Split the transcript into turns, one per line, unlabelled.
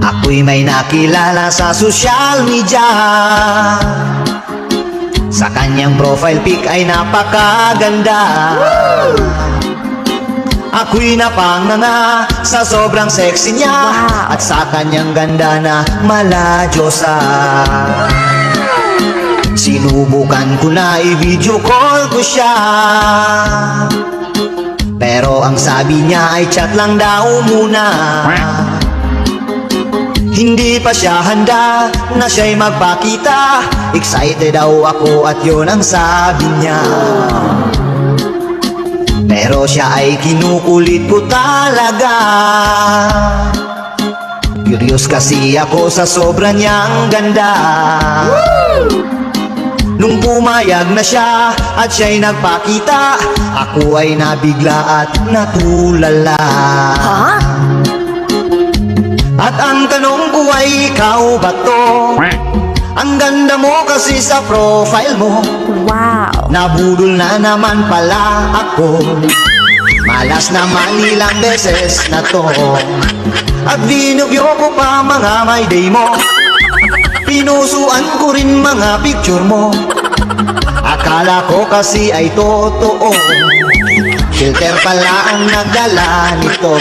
Ako'y may nakilala sa social media. Sa kanyang profile pic ay napakaganda. Ako'y napanganga sa sobrang sexy niya, at sa kanyang ganda na maladyosa. Sinubukan ko na i-video call ko siya, pero ang sabi niya ay chat lang daw muna. Hindi pa siya handa na siya'y magpakita. Excited daw ako at yun ang sabi niya. Pero siya ay kinukulit ko talaga. Curious kasi ako sa sobra niyang ganda. Nung pumayag na siya at siya'y nagpakita, ako ay nabigla at natulala. At ang tanong ko ay, ikaw ba to? Ang ganda mo kasi sa profile mo.
Wow!
Nabudol na naman pala ako. Malas naman ilang beses na to. At binugyo ko pa mga my day mo. Pinusuan ko rin mga picture mo. Akala ko kasi ay totoo. Filter pala ang nagdala nito.